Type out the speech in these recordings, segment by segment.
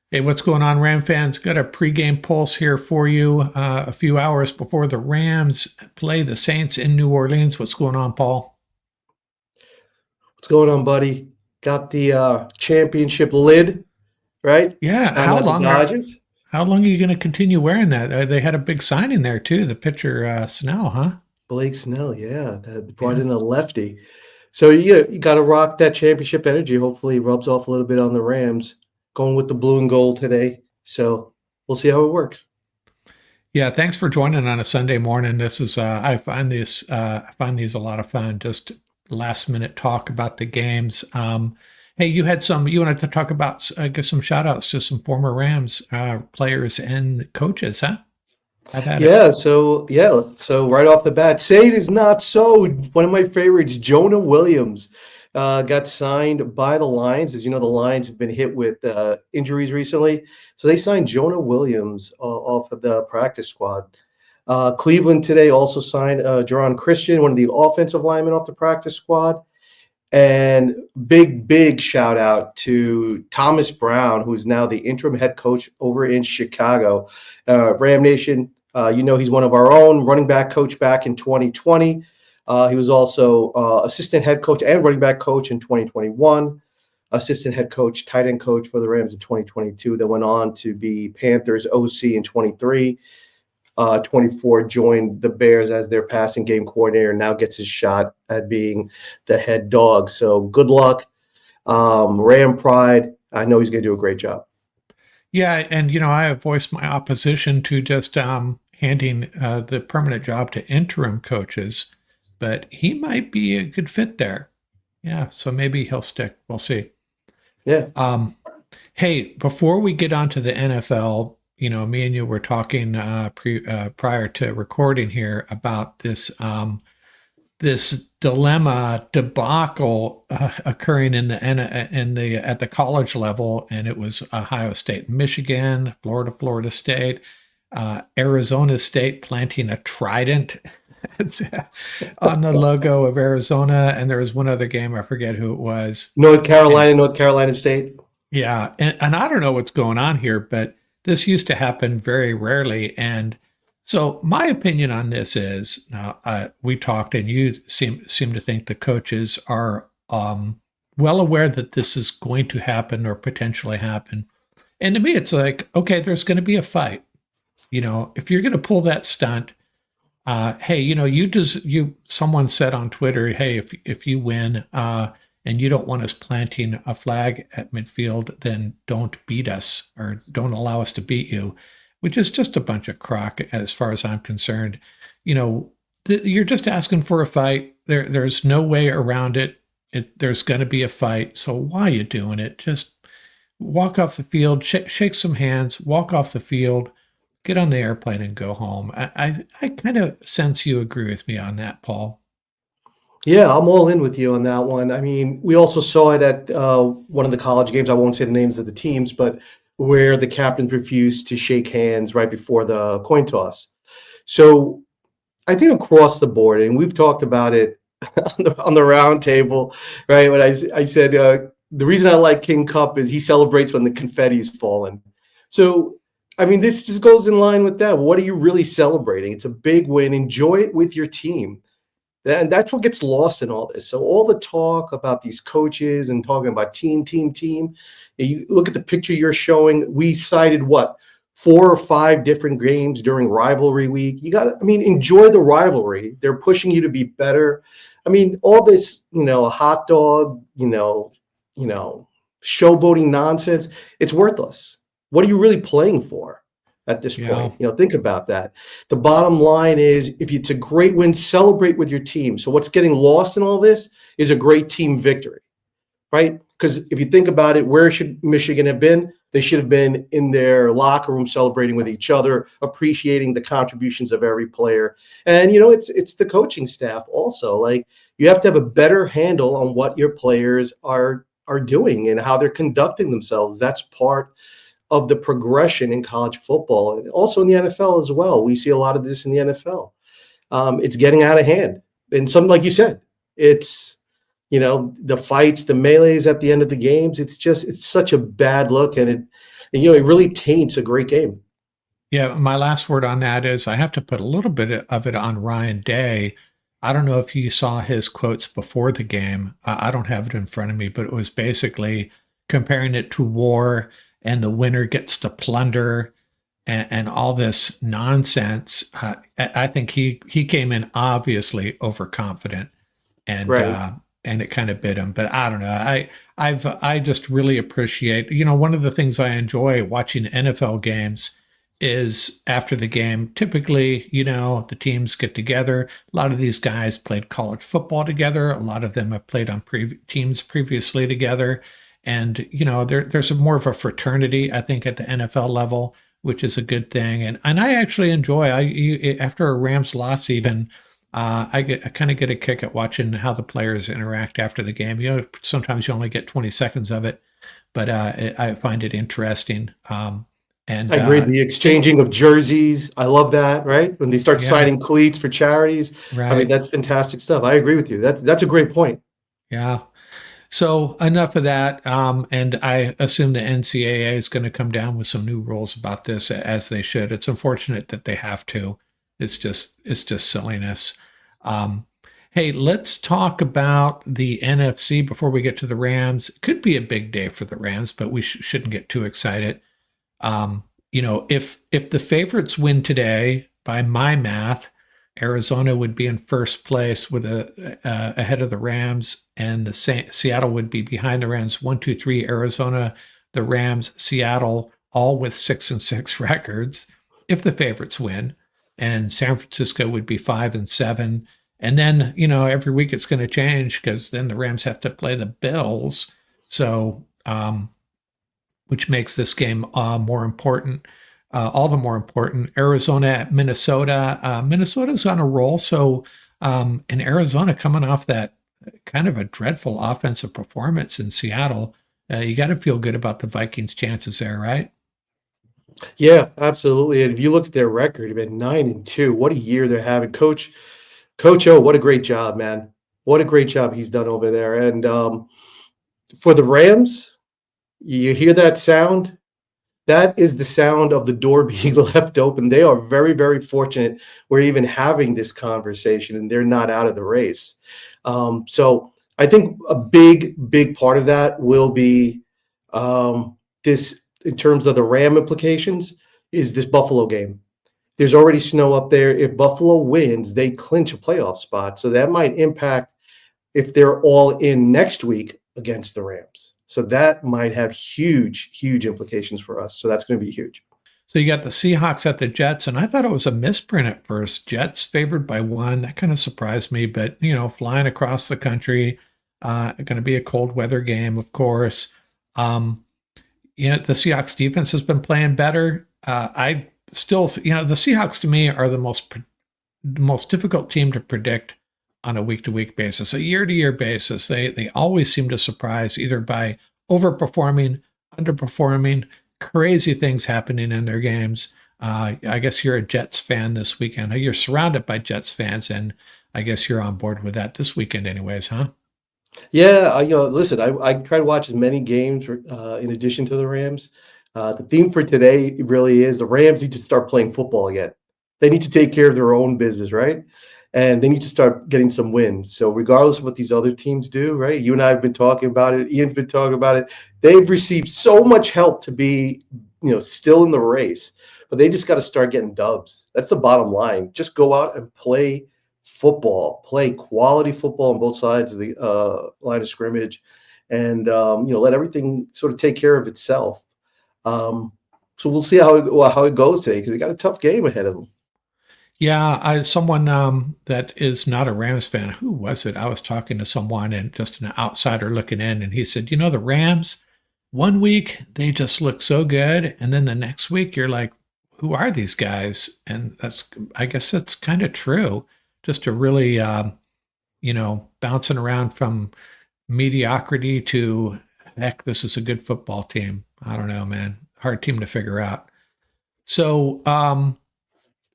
Hey, what's going on, Ram fans? Got a pregame pulse here for you. A few hours before the Rams play the Saints in New Orleans. What's going on, Paul? What's going on, buddy? Got the championship lid, right? Yeah, Shouting out the Dodgers. how long are you going to continue wearing that? They had a big signing there too. The pitcher Snell, huh? Blake Snell, yeah, that brought Yeah, in a lefty. So you got to rock that championship energy. Hopefully, it rubs off a little bit on the Rams. Going with the blue and gold today. So we'll see how it works. yeah. Thanks for joining on a Sunday morning. This is I find these a lot of fun. Just last minute talk about the games. Hey, you wanted to talk about give some shout outs to some former Rams players and coaches, huh? I've had it. So right off the bat, say it is not so. One of my favorites, Jonah Williams, got signed by the Lions. As you know, the Lions have been hit with injuries recently, so they signed Jonah Williams off of the practice squad. Cleveland today also signed Jerron Christian, one of the offensive linemen off the practice squad. And big shout out to Thomas Brown, who's now the interim head coach over in Chicago. Ram Nation, he's one of our own running back coach back in 2020. He was also assistant head coach and running back coach in 2021, assistant head coach, tight end coach for the Rams in 2022, that went on to be Panthers OC in 23. 24 joined the Bears as their passing game coordinator, now gets his shot at being the head dog. So good luck. Ram Pride, I know he's going to do a great job. Yeah, and I have voiced my opposition to just handing the permanent job to interim coaches, but he might be a good fit there. Yeah, so maybe he'll stick. We'll see. Yeah. Um, Hey, before we get on to the NFL, me and you were talking prior to recording here about this dilemma debacle occurring in the at the college level, and it was Ohio State, Michigan, Florida State, Arizona State planting a trident on the logo of Arizona, and there was one other game, I forget who it was. And North Carolina State. yeah, and I don't know what's going on here, but this used to happen very rarely. And so my opinion on this is, now we talked, and you seem to think the coaches are well aware that this is going to happen or potentially happen. And to me, it's like, okay, there's going to be a fight. If you're going to pull that stunt, hey, someone said on Twitter, hey, if you win, and you don't want us planting a flag at midfield, then don't beat us or don't allow us to beat you, which is just a bunch of crock as far as I'm concerned. You're just asking for a fight. There's no way around it. There's going to be a fight. So why are you doing it? Just walk off the field, shake some hands, walk off the field, get on the airplane and go home. I kind of sense you agree with me on that, Paul. Yeah, I'm all in with you on that one. I mean, we also saw it at one of the college games. I won't say the names of the teams, but where the captains refused to shake hands right before the coin toss. So I think across the board, and we've talked about it on the round table, right? When I said the reason I like King Cup is he celebrates when the confetti's falling. So, I mean, this just goes in line with that. What are you really celebrating? It's a big win. Enjoy it with your team. And that's what gets lost in all this. So all the talk about these coaches and talking about team, you look at the picture you're showing. We cited what, 4 or 5 different games during rivalry week. You got to, I mean, enjoy the rivalry. They're pushing you to be better. I mean, all this, hot dog, showboating nonsense. It's worthless. What are you really playing for at this Yeah. point? Think about that. The bottom line is, if it's a great win, celebrate with your team. So what's getting lost in all this is a great team victory, right? Because if you think about it, where should Michigan have been? They should have been in their locker room celebrating with each other, appreciating the contributions of every player. And it's the coaching staff also. Like, you have to have a better handle on what your players are doing and how they're conducting themselves. That's part of the progression in college football and also in the NFL as well. We see a lot of this in the NFL. It's getting out of hand. And something like you said, it's, the fights, the melees at the end of the games. It's such a bad look. And And, it really taints a great game. Yeah, my last word on that is I have to put a little bit of it on Ryan Day. I don't know if you saw his quotes before the game. I don't have it in front of me, but it was basically comparing it to war and the winner gets to plunder and all this nonsense. I think he came in obviously overconfident and Right. uh, and it kind of bit him. But I don't know. I just really appreciate. One of the things I enjoy watching NFL games is after the game. Typically, the teams get together. A lot of these guys played college football together. A lot of them have played on teams previously together. And there's more of a fraternity, I think, at the NFL level, which is a good thing. And I actually enjoy. After a Rams loss, even I kind of get a kick at watching how the players interact after the game. Sometimes you only get 20 seconds of it, but I find it interesting. And I agree. The exchanging of jerseys. I love that, right? When they start yeah, signing cleats for charities. I mean, right, that's fantastic stuff. I agree with you. That's a great point. yeah. So enough of that. And I assume the NCAA is going to come down with some new rules about this, as they should. It's unfortunate that they have to. It's just silliness. Um, hey, let's talk about the NFC before we get to the Rams. It could be a big day for the Rams, but we shouldn't get too excited. If the favorites win today, by my math, Arizona would be in first place with ahead of the Rams, and Seattle would be behind the Rams. 1, 2, 3. Arizona, the Rams, Seattle, all with 6-6 records. If the favorites win, and San Francisco would be 5-7. And then every week it's going to change because then the Rams have to play the Bills. So which makes this game more important, all the more important. Arizona at Minnesota. Minnesota's on a roll. So, in Arizona, coming off that kind of a dreadful offensive performance in Seattle, you got to feel good about the Vikings' chances there, right? Yeah, absolutely. And if you look at their record, they've been 9-2. What a year they're having. Coach O, what a great job, man. What a great job he's done over there. And for the Rams, you hear that sound? That is the sound of the door being left open. They are very, very fortunate we're even having this conversation and they're not out of the race. So I think a big, big part of that will be this, in terms of the Ram implications, is this Buffalo game. There's already snow up there. If Buffalo wins, they clinch a playoff spot. So that might impact if they're all in next week against the Rams. So that might have huge, huge implications for us. So that's going to be huge. So you got the Seahawks at the Jets, and I thought it was a misprint at first. Jets favored by 1. That kind of surprised me, but flying across the country, going to be a cold weather game, of course. Um, the Seahawks defense has been playing better. I still, the Seahawks to me are the most difficult team to predict on a week to week basis, a year to year basis. They always seem to surprise either by overperforming, underperforming, crazy things happening in their games. I guess you're a Jets fan this weekend. You're surrounded by Jets fans, and I guess you're on board with that this weekend, anyways, huh? Yeah, listen, I try to watch as many games in addition to the Rams. The theme for today really is the Rams need to start playing football again. They need to take care of their own business, right? And they need to start getting some wins. So regardless of what these other teams do, right? You and I have been talking about it. Ian's been talking about it. They've received so much help to be, still in the race, but they just got to start getting dubs. That's the bottom line. Just go out and play football, play quality football on both sides of the line of scrimmage, and let everything sort of take care of itself. So we'll see how it goes today because they got a tough game ahead of them. Yeah, someone that is not a Rams fan. Who was it? I was talking to someone and just an outsider looking in, and he said, the Rams, one week they just look so good, and then the next week you're like, who are these guys? And I guess that's kind of true. Just a really, bouncing around from mediocrity to heck, this is a good football team. I don't know, man. Hard team to figure out. So,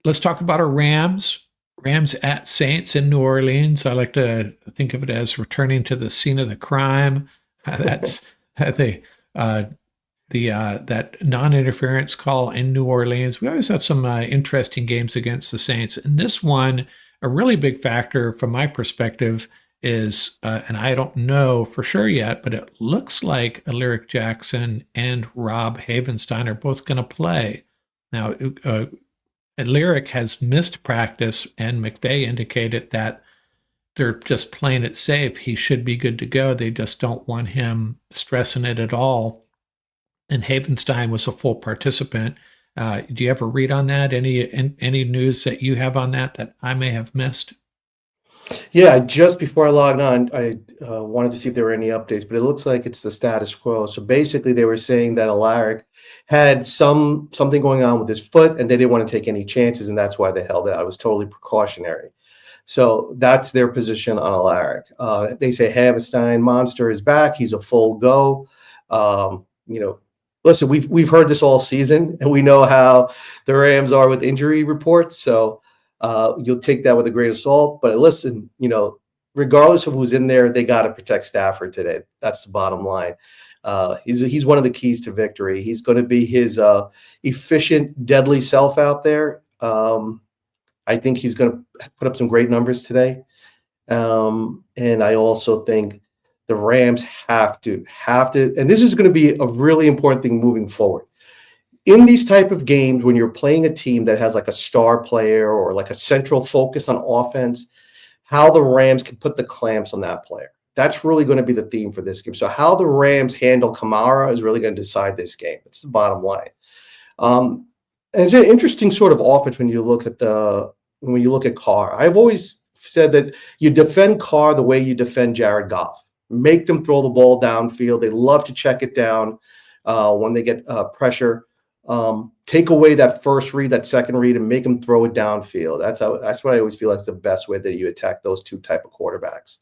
let's talk about our Rams. Rams at Saints in New Orleans. I like to think of it as returning to the scene of the crime. That's they that non-interference call in New Orleans. We always have some interesting games against the Saints. And this one, a really big factor from my perspective is, and I don't know for sure yet, but it looks like Alaric Jackson and Rob Havenstein are both going to play. Now, Alaric has missed practice, and McVay indicated that they're just playing it safe. He should be good to go. They just don't want him stressing it at all. And Havenstein was a full participant. Do you ever read on that? Any news that you have on that I may have missed? Yeah, just before I logged on, I wanted to see if there were any updates, but it looks like it's the status quo. So basically, they were saying that Alaric had something going on with his foot, and they didn't want to take any chances, and that's why they held it out. It was totally precautionary. So that's their position on Alaric. They say Havenstein Monster is back; he's a full go. You know, listen, we've heard this all season, and we know how the Rams are with injury reports. So you'll take that with a grain of salt. But listen, regardless of who's in there, they got to protect Stafford today. That's the bottom line. He's one of the keys to victory. He's going to be his efficient, deadly self out there. I think he's going to put up some great numbers today. And I also think the Rams have to, and this is going to be a really important thing moving forward. In these type of games, when you're playing a team that has like a star player or like a central focus on offense, how the Rams can put the clamps on that player. That's really going to be the theme for this game. So how the Rams handle Kamara is really going to decide this game. It's the bottom line. And it's an interesting sort of offense when you look at Carr. I've always said that you defend Carr the way you defend Jared Goff. Make them throw the ball downfield. They love to check it down when they get pressure. Take away that first read, that second read, and make them throw it downfield. That's what I always feel like is the best way that you attack those two type of quarterbacks.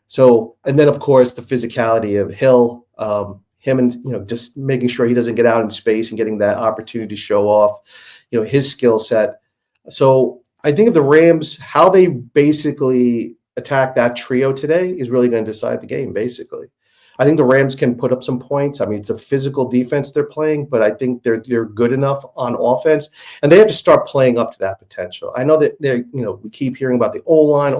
So, and then of course the physicality of Hill, him and just making sure he doesn't get out in space and getting that opportunity to show off, his skill set. So I think of the Rams, how they basically attack that trio today is really going to decide the game. Basically, I think the Rams can put up some points. I mean, it's a physical defense they're playing, but I think they're good enough on offense, and they have to start playing up to that potential. I know that we keep hearing about the O-line.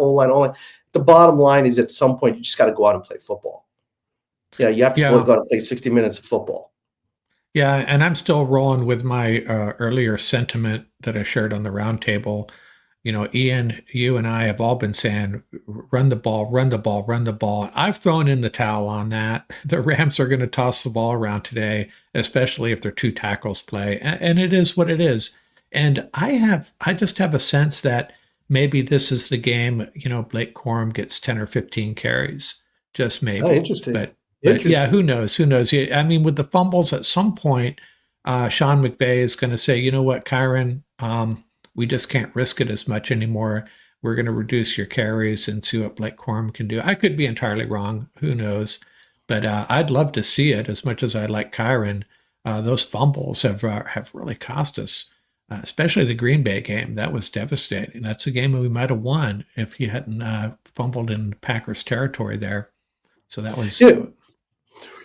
The bottom line is at some point you just got to go out and play football. You have to go out and play 60 minutes of football. Yeah, and I'm still rolling with my earlier sentiment that I shared on the roundtable. Ian, you and I have all been saying, run the ball, run the ball, run the ball. I've thrown in the towel on that. The Rams are going to toss the ball around today, especially if their two tackles play. And it is what it is. And I just have a sense that maybe this is the game, Blake Corum gets 10 or 15 carries, just maybe. Oh, interesting. But yeah, who knows? I mean, with the fumbles at some point, Sean McVay is going to say, you know what, Kyron, we just can't risk it as much anymore. We're going to reduce your carries and see what Blake Corum can do. I could be entirely wrong. Who knows? But I'd love to see it as much as I like Kyron. Those fumbles have really cost us, especially the Green Bay game. That was devastating. That's a game that we might have won if he hadn't fumbled in Packers territory there. So that was... Yeah.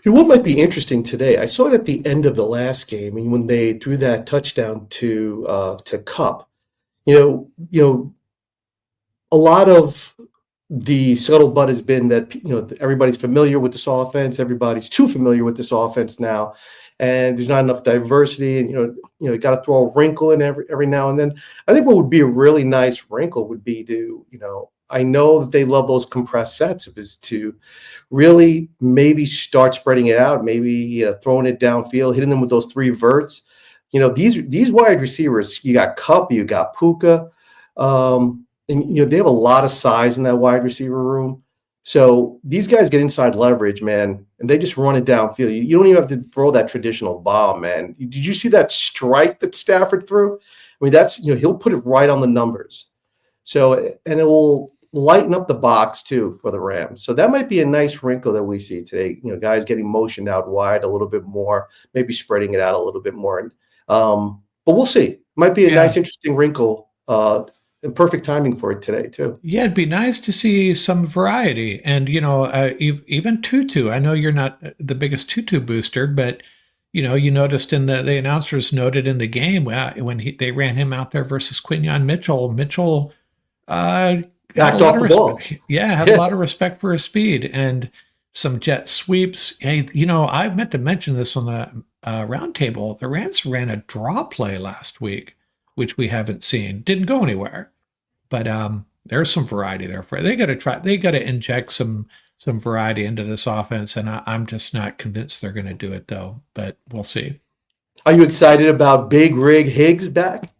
What might be interesting today, I saw it at the end of the last game, and when they threw that touchdown to Kupp, a lot of the scuttlebutt has been that everybody's familiar with this offense, everybody's too familiar with this offense now, and there's not enough diversity, and you got to throw a wrinkle in every now and then. I think what would be a really nice wrinkle would be to I know that they love those compressed sets, is to really maybe start spreading it out, maybe throwing it downfield, hitting them with those three verts. These wide receivers, you got Kupp, you got Puka, and they have a lot of size in that wide receiver room. So these guys get inside leverage, man, and they just run it downfield. You don't even have to throw that traditional bomb, man. Did you see that strike that Stafford threw? I mean, that's he'll put it right on the numbers. So, and it will lighten up the box too for the Rams. So that might be a nice wrinkle that we see today. Guys getting motioned out wide a little bit more, maybe spreading it out a little bit more. But we'll see. Might be a nice, interesting wrinkle, and perfect timing for it today too. Yeah, it'd be nice to see some variety. And even Tutu. I know you're not the biggest Tutu booster, but you noticed in the announcers noted in the game when they ran him out there versus Quinyon Mitchell. Mitchell had a Backed lot off of the ball. respect. Yeah, had a Yeah. lot of respect for his speed and some jet sweeps. Hey, I meant to mention this on the roundtable. The Rams ran a draw play last week, which we haven't seen. Didn't go anywhere, but there's some variety there. For they got to try. They got to inject some variety into this offense, and I'm just not convinced they're going to do it though. But we'll see. Are you excited about Big Rig Higgs back?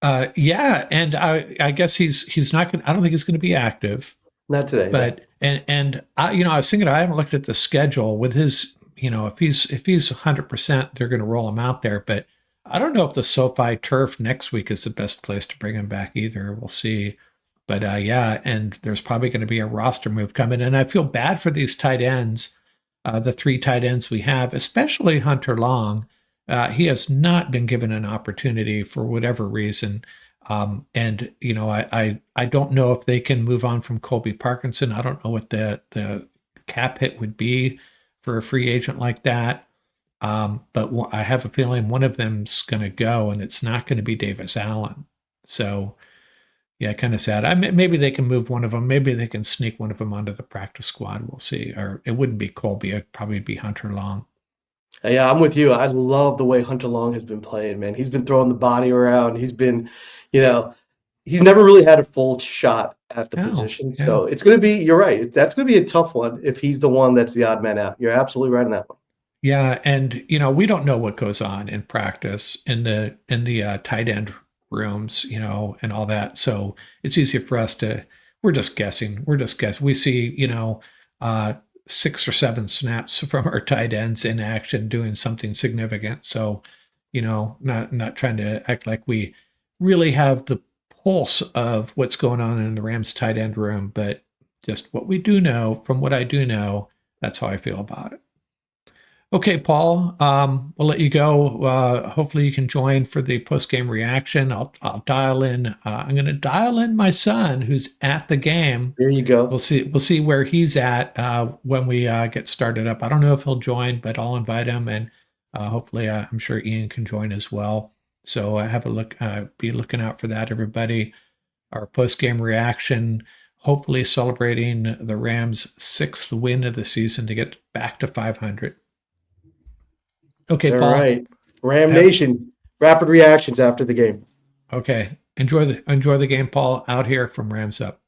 Yeah, and I guess he's not going. I don't think he's going to be active. Not today, no. But and I was thinking I haven't looked at the schedule with his. If he's 100%, they're going to roll him out there. But I don't know if the SoFi turf next week is the best place to bring him back either. We'll see. But yeah, and there's probably going to be a roster move coming, and I feel bad for these tight ends, the three tight ends we have, especially Hunter Long. He has not been given an opportunity for whatever reason. And I don't know if they can move on from Colby Parkinson. I don't know what the cap hit would be for a free agent like that. But I have a feeling one of them's going to go, and it's not going to be Davis Allen. So yeah, kind of sad. Maybe they can move one of them. Maybe they can sneak one of them onto the practice squad. We'll see. Or it wouldn't be Colby. It'd probably be Hunter Long. Yeah, I'm with you. I love the way Hunter Long has been playing, man. He's been throwing the body around. He's been, you know, he's never really had a full shot at the Oh, position. yeah. So it's going to be, you're right. That's going to be a tough one if he's the one that's the odd man out. You're absolutely right on that one. Yeah, and we don't know what goes on in practice in the tight end rooms, and all that. So it's easy for us to we're just guessing. We're just guessing. We see, 6 or 7 snaps from our tight ends in action doing something significant. So, not trying to act like we really have the pulse of what's going on in the Rams tight end room, but just what we do know, from what I do know, that's how I feel about it. Okay, Paul, we'll let you go. Hopefully you can join for the post-game reaction. I'll dial in. I'm going to dial in my son who's at the game. There you go. We'll see where he's at when we get started up. I don't know if he'll join, but I'll invite him, and hopefully I'm sure Ian can join as well. So have a look. Be looking out for that, everybody. Our post-game reaction, hopefully celebrating the Rams' 6th win of the season to get back to 500. Okay, All Paul. right. Ram Nation, rapid reactions after the game. Okay. Enjoy the game, Paul. Out here from Rams Up.